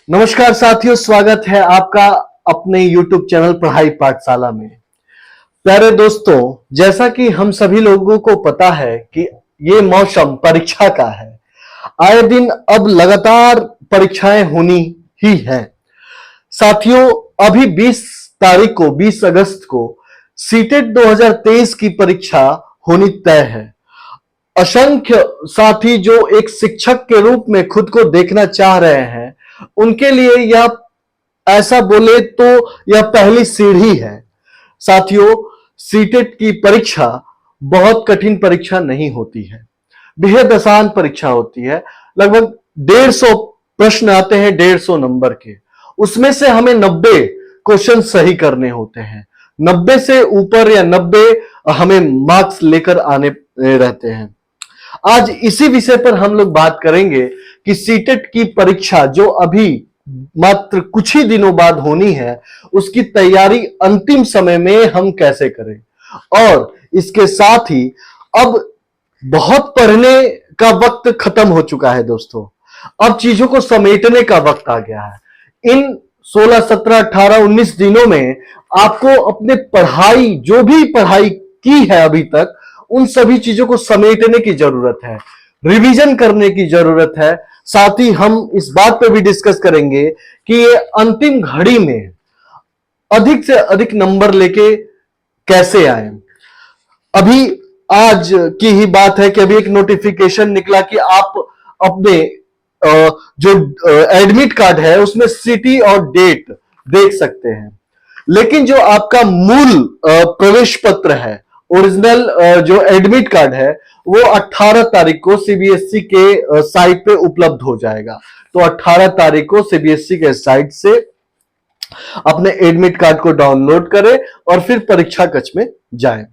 नमस्कार साथियों, स्वागत है आपका अपने YouTube चैनल पढ़ाई पाठशाला में। प्यारे दोस्तों, जैसा कि हम सभी लोगों को पता है कि ये मौसम परीक्षा का है। आए दिन अब लगातार परीक्षाएं होनी ही हैं। साथियों, अभी 20 तारीख को 20 अगस्त को सीटेट 2023 की परीक्षा होनी तय है। असंख्य साथी जो एक शिक्षक के रूप में खुद को देखना चाह रहे हैं, उनके लिए यह ऐसा बोले तो यह पहली सीढ़ी है। साथियों, सीटेट की परीक्षा बहुत कठिन परीक्षा नहीं होती है, बेहद आसान परीक्षा होती है। लगभग 150 प्रश्न आते हैं, 150 नंबर के। उसमें से हमें 90 क्वेश्चन सही करने होते हैं। 90 से ऊपर या 90 हमें मार्क्स लेकर आने रहते हैं। आज इसी विषय पर हम लोग बात करेंगे कि सीटेट की परीक्षा जो अभी मात्र कुछ ही दिनों बाद होनी है, उसकी तैयारी अंतिम समय में हम कैसे करें। और इसके साथ ही अब बहुत पढ़ने का वक्त खत्म हो चुका है दोस्तों। अब चीजों को समेटने का वक्त आ गया है। इन 16, 17, 18, 19 दिनों में आपको अपने पढ़ाई, जो भी पढ़ाई की है अभी तक, उन सभी चीजों को समेटने की जरूरत है, रिवीजन करने की जरूरत है। साथ ही हम इस बात पर भी डिस्कस करेंगे कि ये अंतिम घड़ी में अधिक से अधिक नंबर लेके कैसे आए। अभी आज की ही बात है कि अभी एक नोटिफिकेशन निकला कि आप अपने जो एडमिट कार्ड है उसमें सिटी और डेट देख सकते हैं, लेकिन जो आपका मूल प्रवेश पत्र है, ओरिजिनल जो एडमिट कार्ड है, वो 18 तारीख को सीबीएसई के साइट पे उपलब्ध हो जाएगा। तो 18 तारीख को सीबीएसई के साइट से अपने एडमिट कार्ड को डाउनलोड करें और फिर परीक्षा कक्ष में जाएं।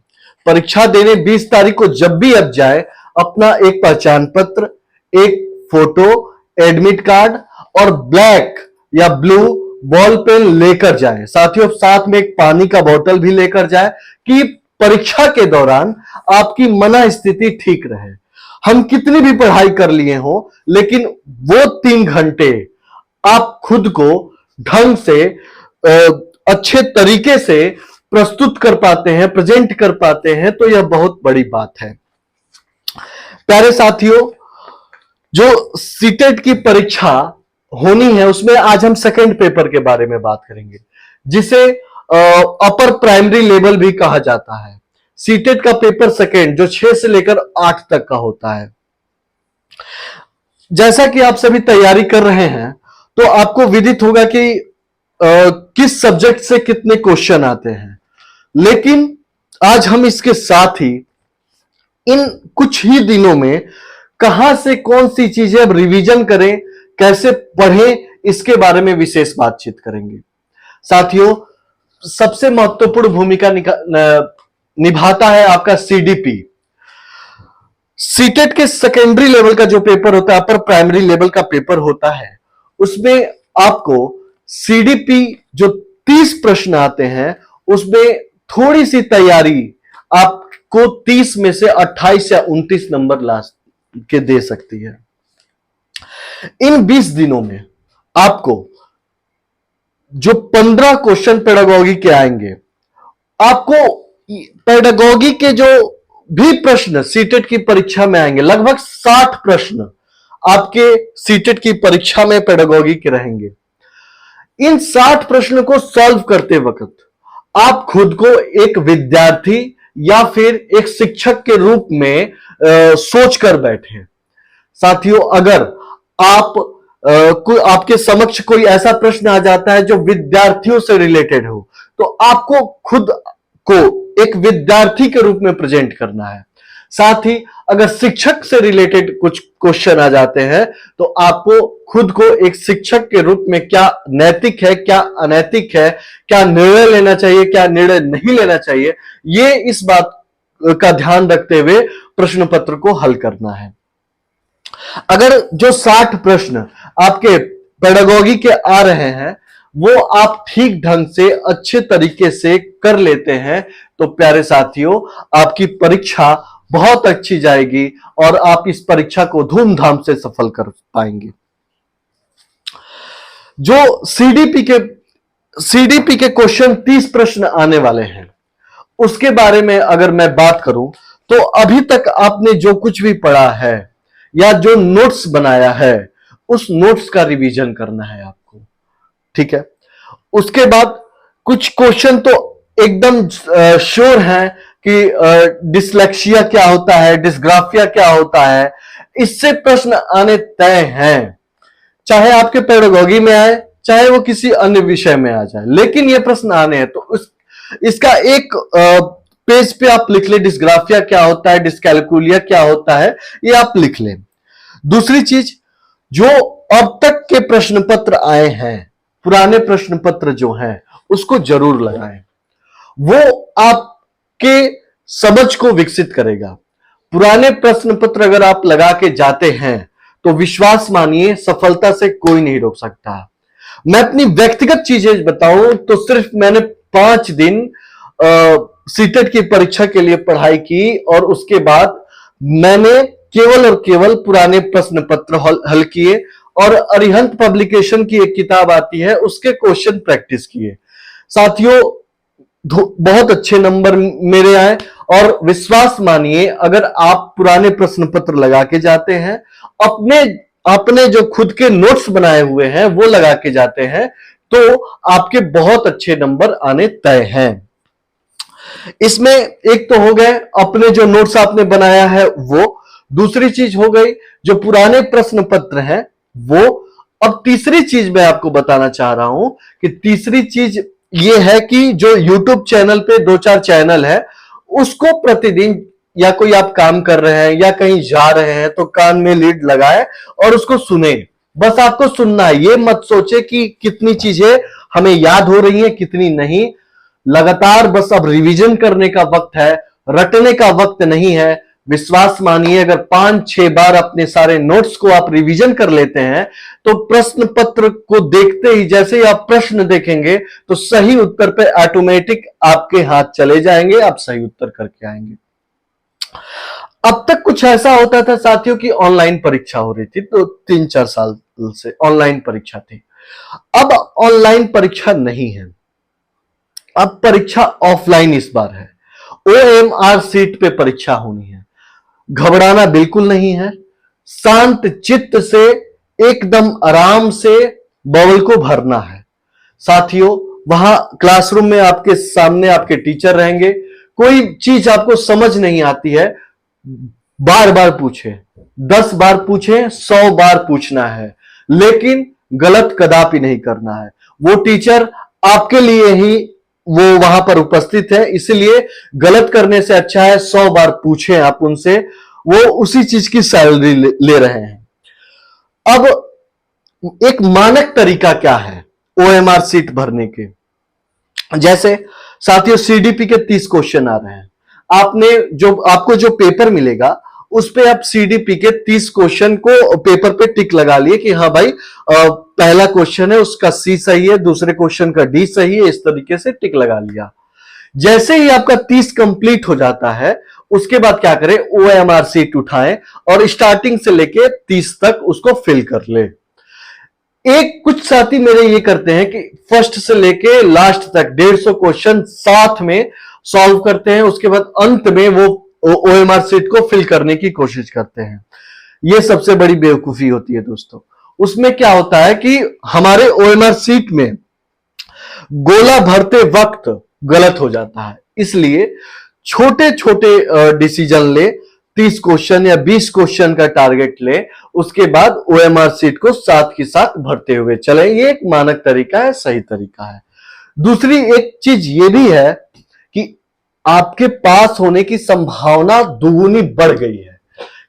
परीक्षा देने 20 तारीख को जब भी अब जाए, अपना एक पहचान पत्र, एक फोटो, एडमिट कार्ड और ब्लैक या ब्लू बॉल पेन लेकर जाएं। साथियों, साथ में एक पानी का बोतल भी लेकर जाएं कि परीक्षा के दौरान आपकी मन स्थिति ठीक रहे। हम कितनी भी पढ़ाई कर लिए हो, लेकिन वो 3 घंटे आप खुद को ढंग से अच्छे तरीके से प्रस्तुत कर पाते हैं, प्रेजेंट कर पाते हैं, तो यह बहुत बड़ी बात है। प्यारे साथियों, जो सीटेट की परीक्षा होनी है उसमें आज हम सेकंड पेपर के बारे में बात करेंगे, जिसे अपर प्राइमरी लेवल भी कहा जाता है। सीटेट का पेपर सेकंड जो 6 से लेकर 8 तक का होता है। जैसा कि आप सभी तैयारी कर रहे हैं, तो आपको विदित होगा कि किस सब्जेक्ट से कितने क्वेश्चन आते हैं। लेकिन आज हम इसके साथ ही इन कुछ ही दिनों में कहां से कौन सी चीजें अब रिवीजन करें, कैसे पढ़ें, इसके बारे में विशेष बातचीत करेंगे। साथियों, सबसे महत्वपूर्ण भूमिका निभाता है आपका सीडीपी। सीटेट के सेकेंडरी लेवल का जो पेपर होता है, अपर प्राइमरी लेवल का पेपर होता है, उसमें आपको सीडीपी जो 30 प्रश्न आते हैं, उसमें थोड़ी सी तैयारी आपको 30 में से 28 या 29 नंबर ला के दे सकती है। इन 20 दिनों में आपको जो 15 क्वेश्चन पेडागोगी के आएंगे, आपको पेडागोगी के जो भी प्रश्न सीटेट की परीक्षा में आएंगे, लगभग 60 प्रश्न आपके सीटेट की परीक्षा में पेडागोगी के रहेंगे। इन 60 प्रश्नों को सॉल्व करते वक्त आप खुद को एक विद्यार्थी या फिर एक शिक्षक के रूप में सोच कर बैठे। साथियों, अगर आपके समक्ष कोई ऐसा प्रश्न आ जाता है जो विद्यार्थियों से रिलेटेड हो, तो आपको खुद को एक विद्यार्थी के रूप में प्रेजेंट करना है। साथ ही अगर शिक्षक से रिलेटेड कुछ क्वेश्चन आ जाते हैं, तो आपको खुद को एक शिक्षक के रूप में क्या नैतिक है, क्या अनैतिक है, क्या निर्णय लेना चाहिए, क्या निर्णय नहीं लेना चाहिए, ये इस बात का ध्यान रखते हुए प्रश्न पत्र को हल करना है। अगर जो 60 प्रश्न आपके पेडागोगी के आ रहे हैं, वो आप ठीक ढंग से अच्छे तरीके से कर लेते हैं, तो प्यारे साथियों, आपकी परीक्षा बहुत अच्छी जाएगी और आप इस परीक्षा को धूमधाम से सफल कर पाएंगे। जो सीडीपी के क्वेश्चन 30 प्रश्न आने वाले हैं, उसके बारे में अगर मैं बात करूं तो अभी तक आपने जो कुछ भी पढ़ा है या जो नोट्स बनाया है, उस नोट्स का रिवीजन करना है आपको। ठीक है, उसके बाद कुछ क्वेश्चन तो एकदम श्योर है कि डिसलेक्सिया क्या होता है, डिस्ग्राफिया क्या होता है, इससे प्रश्न आने तय हैं, चाहे आपके पेडागोगी में आए, चाहे वो किसी अन्य विषय में आ जाए, लेकिन ये प्रश्न आने हैं। तो इसका एक पेज पे आप लिख ले, डिस्ग्राफिया क्या होता है, डिस्कैलकुलिया क्या होता है, ये आप लिख लें। दूसरी चीज, जो अब तक के प्रश्न पत्र आए हैं, पुराने प्रश्न पत्र जो हैं, उसको जरूर लगाएं। वो आपके समझ को विकसित करेगा। पुराने प्रश्न पत्र अगर आप लगा के जाते हैं तो विश्वास मानिए, सफलता से कोई नहीं रोक सकता। मैं अपनी व्यक्तिगत चीजें बताऊं तो सिर्फ मैंने 5 दिन सीटेट की परीक्षा के लिए पढ़ाई की और उसके बाद मैंने केवल और केवल पुराने प्रश्न पत्र हल किए और अरिहंत पब्लिकेशन की एक किताब आती है, उसके क्वेश्चन प्रैक्टिस किए। साथियों, बहुत अच्छे नंबर मेरे आए और विश्वास मानिए, अगर आप पुराने प्रश्न पत्र लगा के जाते हैं, अपने जो खुद के नोट्स बनाए हुए हैं वो लगा के जाते हैं, तो आपके बहुत अच्छे नंबर आने तय हैं। इसमें एक तो हो गए अपने जो नोट्स आपने बनाया है वो, दूसरी चीज हो गई जो पुराने प्रश्न पत्र हैं वो। अब तीसरी चीज मैं आपको बताना चाह रहा हूं कि तीसरी चीज ये है कि जो YouTube चैनल पे 2-4 चैनल है, उसको प्रतिदिन, या कोई आप काम कर रहे हैं या कहीं जा रहे हैं तो कान में लीड लगाए और उसको सुने। बस आपको सुनना है, ये मत सोचे कि कितनी चीजें हमें याद हो रही हैं, कितनी नहीं। लगातार बस अब रिवीजन करने का वक्त है, रटने का वक्त नहीं है। विश्वास मानिए, अगर 5-6 बार अपने सारे नोट्स को आप रिवीजन कर लेते हैं तो प्रश्न पत्र को देखते ही, जैसे ही आप प्रश्न देखेंगे तो सही उत्तर पे ऑटोमेटिक आपके हाथ चले जाएंगे, आप सही उत्तर करके आएंगे। अब तक कुछ ऐसा होता था साथियों की ऑनलाइन परीक्षा हो रही थी, तो 3-4 साल से ऑनलाइन परीक्षा थी। अब ऑनलाइन परीक्षा नहीं है, अब परीक्षा ऑफलाइन इस बार है। OMR सीट पे परीक्षा होनी है। घबराना बिल्कुल नहीं है, शांत चित्त से एकदम आराम से बबल को भरना है। साथियों, वहां क्लासरूम में आपके सामने आपके टीचर रहेंगे। कोई चीज आपको समझ नहीं आती है, बार बार पूछे, 10 बार पूछे, 100 बार पूछना है, लेकिन गलत कदापि नहीं करना है। वो टीचर आपके लिए ही वो वहां पर उपस्थित है, इसलिए गलत करने से अच्छा है 100 बार पूछें आप उनसे, वो उसी चीज की सैलरी ले रहे हैं। अब एक मानक तरीका क्या है OMR सीट भरने के? जैसे साथियों, CDP के 30 क्वेश्चन आ रहे हैं, आपको जो पेपर मिलेगा उस पे आप CDP के 30 क्वेश्चन को पेपर पे टिक लगा लिए कि हाँ भाई, पहला क्वेश्चन है उसका C सही है, दूसरे क्वेश्चन का D सही है, इस तरीके से टिक लगा लिया। जैसे ही आपका 30 कंप्लीट हो जाता है, उसके बाद क्या करें, OMR सीट उठाएं और स्टार्टिंग से लेके 30 तक उसको फिल कर ले। एक कुछ साथी मेरे ये करते हैं कि फर्स्ट से लेके लास्ट तक 150 क्वेश्चन साथ में सॉल्व करते हैं, उसके बाद अंत में वो OMR सीट को फिल करने की कोशिश करते हैं। ये सबसे बड़ी बेवकूफी होती है दोस्तों। उसमें क्या होता है कि हमारे OMR सीट में गोला भरते वक्त गलत हो जाता है, इसलिए छोटे छोटे डिसीजन ले, 30 क्वेश्चन या 20 क्वेश्चन का टारगेट ले, उसके बाद OMR सीट को साथ के साथ भरते हुए चले। ये एक मानक तरीका है, सही तरीका है। दूसरी एक चीज ये भी है कि आपके पास होने की संभावना दुगुनी बढ़ गई है,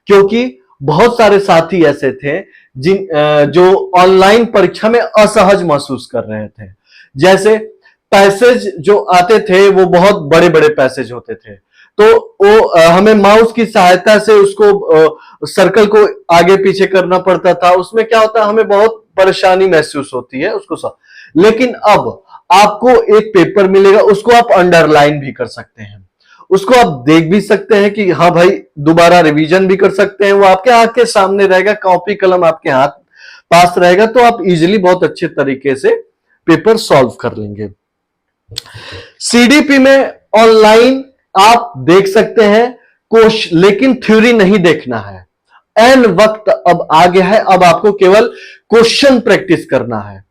क्योंकि बहुत सारे साथी ऐसे थे जो ऑनलाइन परीक्षा में असहज महसूस कर रहे थे। जैसे पैसेज जो आते थे वो बहुत बड़े बड़े पैसेज होते थे, तो वो हमें माउस की सहायता से उसको सर्कल को आगे पीछे करना पड़ता था। उसमें क्या होता है, हमें बहुत परेशानी महसूस होती है उसको लेकिन अब आपको एक पेपर मिलेगा, उसको आप अंडरलाइन भी कर सकते हैं, उसको आप देख भी सकते हैं कि हाँ भाई, दोबारा रिवीजन भी कर सकते हैं। वो आपके आंख के सामने रहेगा, कॉपी कलम आपके हाथ पास रहेगा तो आप इजीली बहुत अच्छे तरीके से पेपर सॉल्व कर लेंगे। सीडीपी में ऑनलाइन आप देख सकते हैं क्वेश्चन, लेकिन थ्योरी नहीं देखना है। एन वक्त अब आ गया है, अब आपको केवल क्वेश्चन प्रैक्टिस करना है।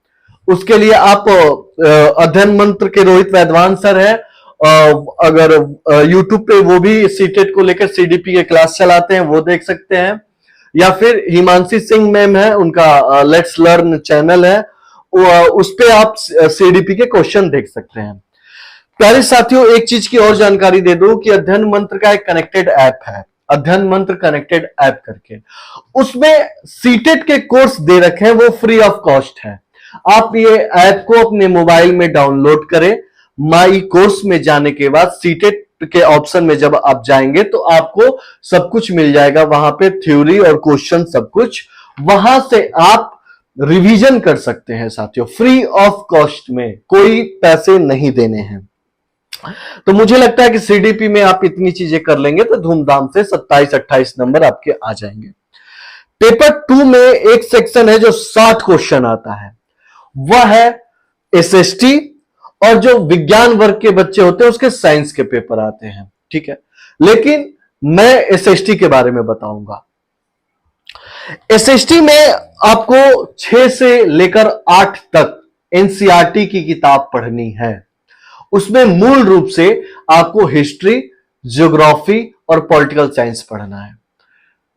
उसके लिए आप अध्ययन मंत्र के रोहित वैद्वान सर है, अगर यूट्यूब पे वो भी सीटेट को लेकर सीडीपी के क्लास चलाते हैं, वो देख सकते हैं। या फिर हिमांशी सिंह मैम है, उनका लेट्स लर्न चैनल है, उस पे आप सीडीपी के क्वेश्चन देख सकते हैं। प्यारे साथियों, एक चीज की और जानकारी दे दूं कि अध्ययन मंत्र का एक कनेक्टेड ऐप है, अध्ययन मंत्र कनेक्टेड ऐप करके, उसमें सीटेट के कोर्स दे रखे हैं, वो फ्री ऑफ कॉस्ट है। आप ये ऐप को अपने मोबाइल में डाउनलोड करें। माई कोर्स में जाने के बाद सीटेट के ऑप्शन में जब आप जाएंगे तो आपको सब कुछ मिल जाएगा, वहां पे थ्योरी और क्वेश्चन सब कुछ, वहां से आप रिवीजन कर सकते हैं साथियों, फ्री ऑफ कॉस्ट में, कोई पैसे नहीं देने हैं। तो मुझे लगता है कि सीडीपी में आप इतनी चीजें कर लेंगे तो धूमधाम से 27-28 नंबर आपके आ जाएंगे। पेपर 2 में एक सेक्शन है जो 60 क्वेश्चन आता है, वह है एसएसटी, और जो विज्ञान वर्ग के बच्चे होते हैं उसके साइंस के पेपर आते हैं, ठीक है। लेकिन मैं एसएसटी के बारे में बताऊंगा। एसएसटी में आपको 6 से लेकर 8 तक एनसीईआरटी की किताब पढ़नी है। उसमें मूल रूप से आपको हिस्ट्री, ज्योग्राफी और पॉलिटिकल साइंस पढ़ना है।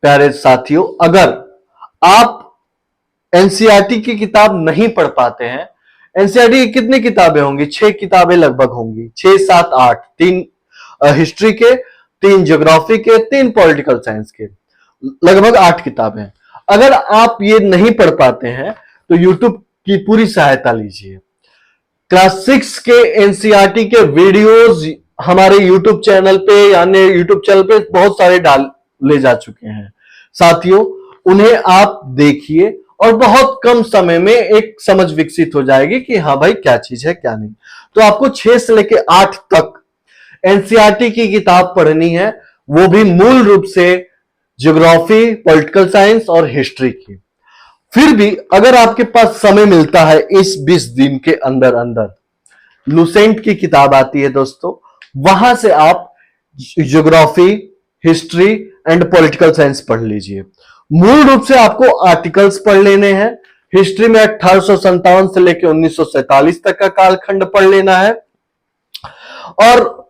प्यारे साथियों, अगर आप एनसीईआरटी की किताब नहीं पढ़ पाते हैं, एनसीईआरटी की कितनी किताबें होंगी? 6 किताबें लगभग होंगी, 6, 7, 8, 3 हिस्ट्री के, 3 ज्योग्राफी के, 3 पॉलिटिकल साइंस के, लगभग 8 किताबें। अगर आप ये नहीं पढ़ पाते हैं तो यूट्यूब की पूरी सहायता लीजिए। क्लास 6 के एनसीईआरटी के वीडियोस हमारे यूट्यूब चैनल पे, यानी यूट्यूब चैनल पे बहुत सारे डाल ले जा चुके हैं साथियों, उन्हें आप देखिए और बहुत कम समय में एक समझ विकसित हो जाएगी कि हाँ भाई क्या चीज है क्या नहीं। तो आपको 6 से लेकर 8 तक एनसीईआरटी की किताब पढ़नी है, वो भी मूल रूप से ज्योग्राफी, पॉलिटिकल साइंस और हिस्ट्री की। फिर भी अगर आपके पास समय मिलता है इस 20 दिन के अंदर अंदर, लुसेंट की किताब आती है दोस्तों, वहां से आप geography, history and political science पढ़ लीजिए। मूल रूप से आपको आर्टिकल्स पढ़ लेने हैं। हिस्ट्री में 1857 से लेकर 1947 तक का कालखंड पढ़ लेना है, और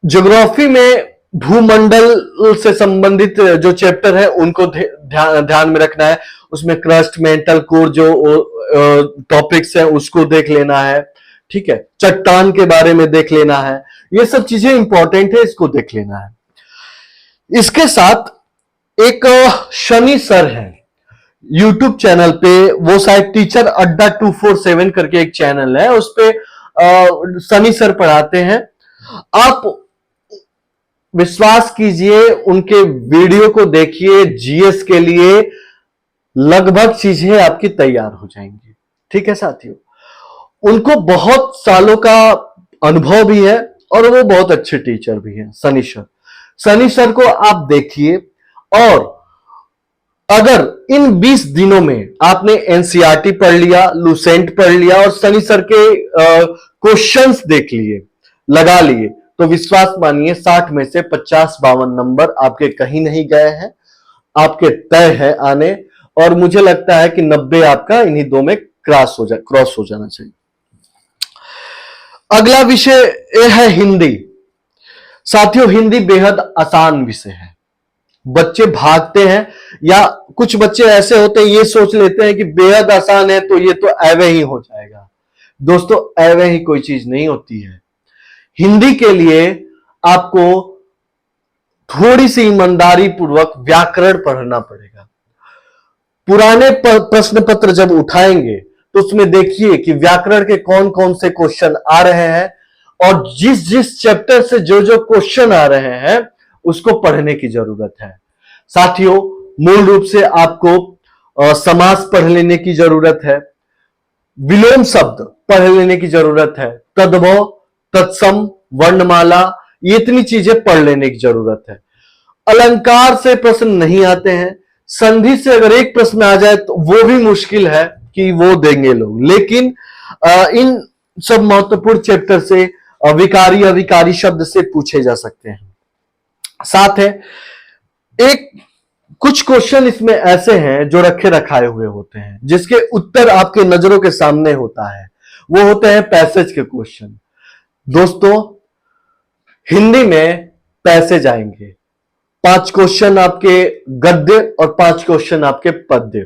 ज्योग्राफी में भूमंडल से संबंधित जो चैप्टर है उनको ध्यान में रखना है। उसमें क्रस्ट, मेंटल कोर जो टॉपिक्स है उसको देख लेना है, ठीक है। चट्टान के बारे में देख लेना है, ये सब चीजें इंपॉर्टेंट है, इसको देख लेना है। इसके साथ एक शनि सर है यूट्यूब चैनल पे, वो शायद टीचर अड्डा 247 करके एक चैनल है, उस पे शनि सर पढ़ाते हैं। आप विश्वास कीजिए, उनके वीडियो को देखिए, जीएस के लिए लगभग चीजें आपकी तैयार हो जाएंगी, ठीक है साथियों। उनको बहुत सालों का अनुभव भी है और वो बहुत अच्छे टीचर भी हैं, शनि सर। शनि सर को आप देखिए, और अगर इन 20 दिनों में आपने एनसीईआरटी पढ़ लिया, लुसेंट पढ़ लिया और शनि सर के क्वेश्चंस देख लिए, लगा लिए, तो विश्वास मानिए 60 में से 50-52 नंबर आपके कहीं नहीं गए हैं, आपके तय है आने। और मुझे लगता है कि 90 आपका इन्हीं 2 में क्रॉस हो जाना चाहिए। अगला विषय है हिंदी। साथियों, हिंदी बेहद आसान विषय है। बच्चे भागते हैं, या कुछ बच्चे ऐसे होते हैं ये सोच लेते हैं कि बेहद आसान है तो ये तो एवे ही हो जाएगा। दोस्तों, एवे ही कोई चीज नहीं होती है। हिंदी के लिए आपको थोड़ी सी ईमानदारी पूर्वक व्याकरण पढ़ना पड़ेगा। पुराने प्रश्न पत्र जब उठाएंगे तो उसमें देखिए कि व्याकरण के कौन कौन से क्वेश्चन आ रहे हैं, और जिस जिस चैप्टर से जो जो क्वेश्चन आ रहे हैं उसको पढ़ने की जरूरत है साथियों। मूल रूप से आपको समास पढ़ लेने की जरूरत है, विलोम शब्द पढ़ लेने की जरूरत है, तद्भव, तत्सम, वर्णमाला, ये इतनी चीजें पढ़ लेने की जरूरत है। अलंकार से प्रश्न नहीं आते हैं, संधि से अगर एक प्रश्न आ जाए तो वो भी मुश्किल है कि वो देंगे लोग। लेकिन इन सब महत्वपूर्ण चैप्टर से विकारी अविकारी शब्द से पूछे जा सकते हैं। साथ है एक कुछ क्वेश्चन इसमें ऐसे हैं जो रखे रखाए हुए होते हैं, जिसके उत्तर आपके नजरों के सामने होता है। वो होते हैं पैसेज के क्वेश्चन। दोस्तों, हिंदी में पैसेज आएंगे, 5 क्वेश्चन आपके गद्य और 5 क्वेश्चन आपके पद्य।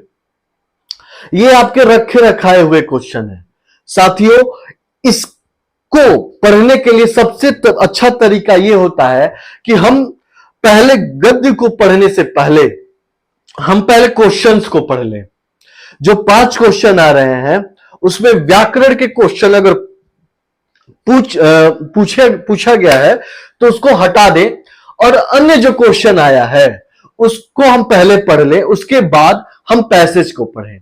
ये आपके रखे रखाए हुए क्वेश्चन है। साथियों, इसको पढ़ने के लिए सबसे अच्छा तरीका यह होता है कि हम पहले गद्य को पढ़ने से पहले हम पहले क्वेश्चंस को पढ़ लें। जो 5 क्वेश्चन आ रहे हैं उसमें व्याकरण के क्वेश्चन अगर पूछा गया है तो उसको हटा दें और अन्य जो क्वेश्चन आया है उसको हम पहले पढ़ लें, उसके बाद हम पैसेज को पढ़ें।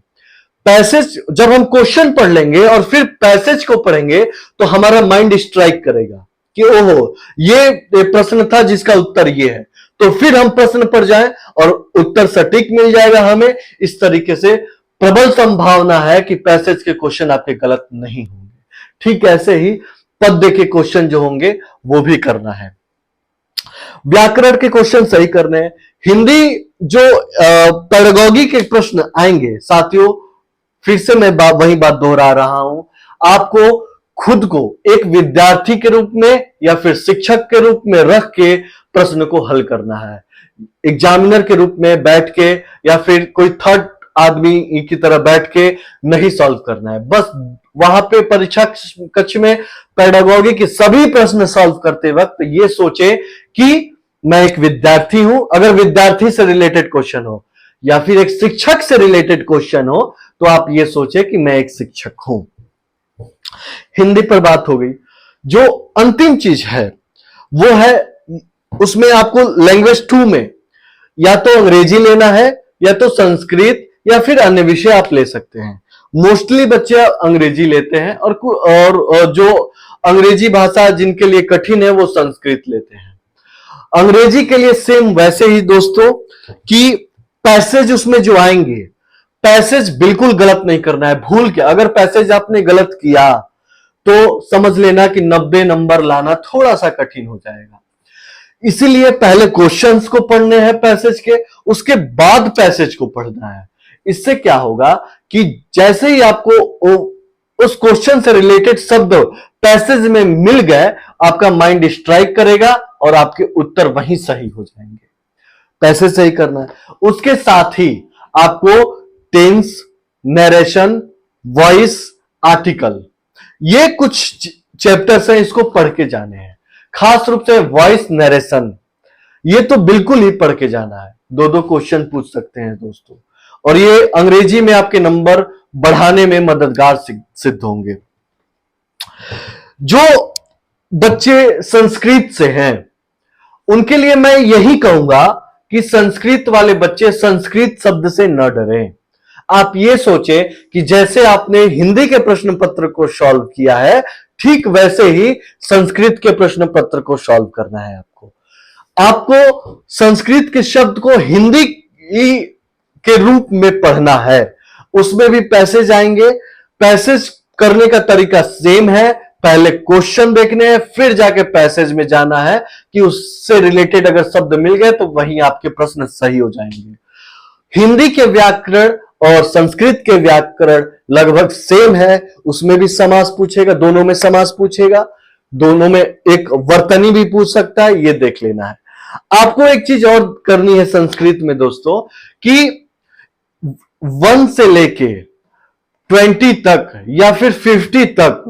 पैसेज जब हम क्वेश्चन पढ़ लेंगे और फिर पैसेज को पढ़ेंगे तो हमारा माइंड स्ट्राइक करेगा कि ओहो, ये प्रश्न था जिसका उत्तर ये है, तो फिर हम प्रश्न पर जाएं और उत्तर सटीक मिल जाएगा हमें। इस तरीके से प्रबल संभावना है कि पैसेज के क्वेश्चन आपके गलत नहीं होंगे। ठीक ऐसे ही पद्य के क्वेश्चन जो होंगे वो भी करना है। व्याकरण के क्वेश्चन सही करने हैं। हिंदी जो पेडागॉजी के प्रश्न आएंगे साथियों, फिर से मैं वही बात दोहरा रहा हूं, आपको खुद को एक विद्यार्थी के रूप में या फिर शिक्षक के रूप में रख के प्रश्न को हल करना है। एग्जामिनर के रूप में बैठ के या फिर कोई थर्ड आदमी की तरह बैठ के नहीं सॉल्व करना है। बस वहां पे परीक्षा कक्ष में पेडागॉजी के सभी प्रश्न सॉल्व करते वक्त ये सोचे कि मैं एक विद्यार्थी हूं। अगर विद्यार्थी से रिलेटेड क्वेश्चन हो या फिर एक शिक्षक से रिलेटेड क्वेश्चन हो तो आप ये सोचे कि मैं एक शिक्षक हूं। हिंदी पर बात हो गई। जो अंतिम चीज है वो है, उसमें आपको लैंग्वेज 2 में या तो अंग्रेजी लेना है या तो संस्कृत या फिर अन्य विषय आप ले सकते हैं। मोस्टली बच्चे अंग्रेजी लेते हैं और जो अंग्रेजी भाषा जिनके लिए कठिन है वो संस्कृत लेते हैं। अंग्रेजी के लिए सेम वैसे ही दोस्तों कि पैसेज उसमें जो आएंगे, पैसेज बिल्कुल गलत नहीं करना है। भूल के अगर पैसेज आपने गलत किया तो समझ लेना कि 90 नंबर लाना थोड़ा सा कठिन हो जाएगा। इसीलिए पहले क्वेश्चंस को पढ़ने हैं पैसेज के, उसके बाद पैसेज को पढ़ना है। इससे क्या होगा कि जैसे ही आपको उस क्वेश्चन से रिलेटेड शब्द पैसेज में मिल गए, आपका माइंड स्ट्राइक करेगा और आपके उत्तर वहीं सही हो जाएंगे। पैसेज सही करना है। उसके साथ ही आपको टेंस, नरेशन, वॉइस, आर्टिकल, ये कुछ चैप्टर्स हैं, इसको पढ़ के जाने हैं। खास रूप से वॉइस, नरेशन, ये तो बिल्कुल ही पढ़ के जाना है। 2-2 क्वेश्चन पूछ सकते हैं दोस्तों, और ये अंग्रेजी में आपके नंबर बढ़ाने में मददगार सिद्ध होंगे। जो बच्चे संस्कृत से हैं उनके लिए मैं यही कहूंगा कि संस्कृत वाले बच्चे संस्कृत शब्द से न डरें। आप ये सोचें कि जैसे आपने हिंदी के प्रश्न पत्र को सॉल्व किया है, ठीक वैसे ही संस्कृत के प्रश्न पत्र को सॉल्व करना है। आपको संस्कृत के शब्द को हिंदी के रूप में पढ़ना है। उसमें भी पैसेज आएंगे। पैसेज करने का तरीका सेम है, पहले क्वेश्चन देखने हैं फिर जाके पैसेज में जाना है कि उससे रिलेटेड अगर शब्द मिल गए तो वहीं आपके प्रश्न सही हो जाएंगे। हिंदी के व्याकरण और संस्कृत के व्याकरण लगभग सेम है, उसमें भी समास पूछेगा, दोनों में समास पूछेगा, दोनों में एक वर्तनी भी पूछ सकता है, ये देख लेना है। आपको एक चीज और करनी है संस्कृत में दोस्तों कि 1 से लेके 20 तक या फिर 50 तक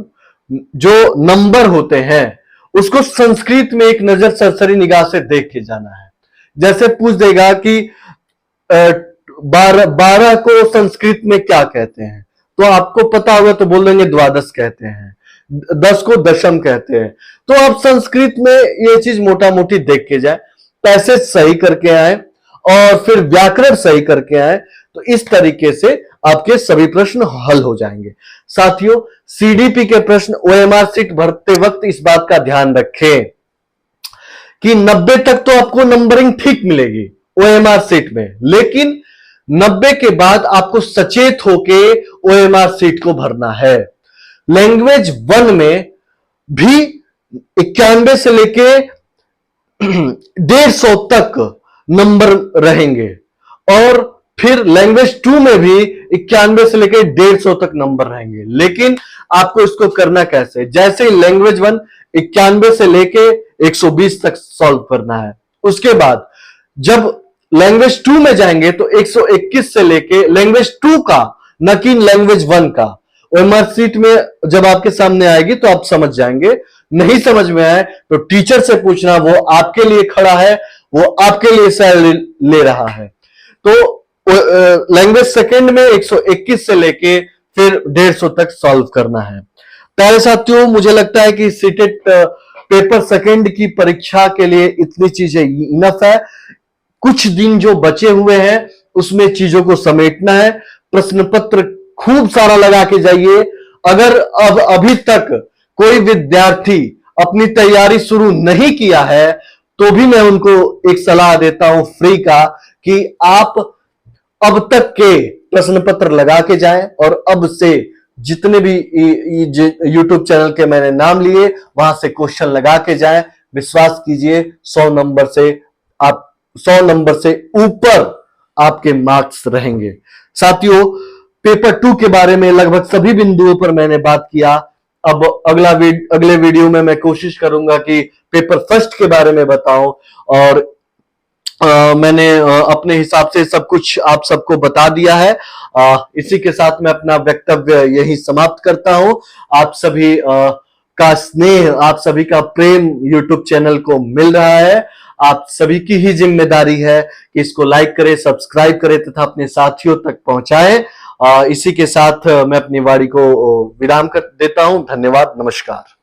जो नंबर होते हैं उसको संस्कृत में एक नजर सरसरी निगाह से देख के जाना है। जैसे पूछ देगा कि 12 को संस्कृत में क्या कहते हैं, तो आपको पता होगा तो बोल देंगे द्वादश कहते हैं, 10 को दशम कहते हैं। तो आप संस्कृत में ये चीज मोटा मोटी देख के जाए, पैसेज सही करके आए और फिर व्याकरण सही करके आए, तो इस तरीके से आपके सभी प्रश्न हल हो जाएंगे। साथियों, सीडीपी के प्रश्न ओएमआर सीट भरते वक्त इस बात का ध्यान रखें कि 90 तक तो आपको नंबरिंग ठीक मिलेगी ओएमआर सीट में, लेकिन 90 के बाद आपको सचेत होके ओएमआर सीट को भरना है। लैंग्वेज 1 में भी 91 से लेके 150 तक नंबर रहेंगे और फिर लैंग्वेज 2 में भी 91 से लेके 150 तक नंबर रहेंगे। लेकिन आपको इसको करना कैसे? जैसे ही लैंग्वेज 1 91 से लेके 120 तक सॉल्व करना है। उसके बाद जब लैंग्वेज 2 में जाएंगे तो 121 से लेके लैंग्वेज 2 का, न कि लैंग्वेज 1 का। ओएमआर सीट में जब आपके सामने आएगी तो आप समझ जाएंगे। नहीं समझ में आए तो टीचर से पूछना, वो आपके लिए खड़ा है, वो आपके लिए सैलरी ले रहा है। तो लैंग्वेज सेकंड में 121 से लेके फिर 150 तक सॉल्व करना है। प्यारे साथियों, मुझे लगता है कि सीटेट पेपर सेकंड की परीक्षा के लिए इतनी चीजें इनफ है। कुछ दिन जो बचे हुए हैं उसमें चीजों को समेटना है। प्रश्न पत्र खूब सारा लगा के जाइए। अगर अब अभी तक कोई विद्यार्थी अपनी तैयारी शुरू नहीं किया है तो भी मैं उनको एक सलाह देता हूं फ्री का, कि आप अब तक के प्रश्न पत्र लगा के जाएं और अब से जितने भी यूट्यूब चैनल के मैंने नाम लिए वहां से क्वेश्चन लगा के जाएं। विश्वास कीजिए 100 नंबर से आप 100 नंबर से ऊपर आपके मार्क्स रहेंगे। साथियों, पेपर 2 के बारे में लगभग सभी बिंदुओं पर मैंने बात किया। अब अगले वीडियो में मैं कोशिश करूंगा कि पेपर फर्स्ट के बारे में बताऊं और मैंने अपने हिसाब से सब कुछ आप सबको बता दिया है। इसी के साथ मैं अपना वक्तव्य यही समाप्त करता हूं। आप सभी का स्नेह, आप सभी का प्रेम YouTube चैनल को मिल रहा है। आप सभी की ही जिम्मेदारी है कि इसको लाइक करें, सब्सक्राइब करें तथा अपने साथियों तक पहुंचाएं। इसी के साथ मैं अपनी वाणी को विराम कर देता हूं। धन्यवाद, नमस्कार।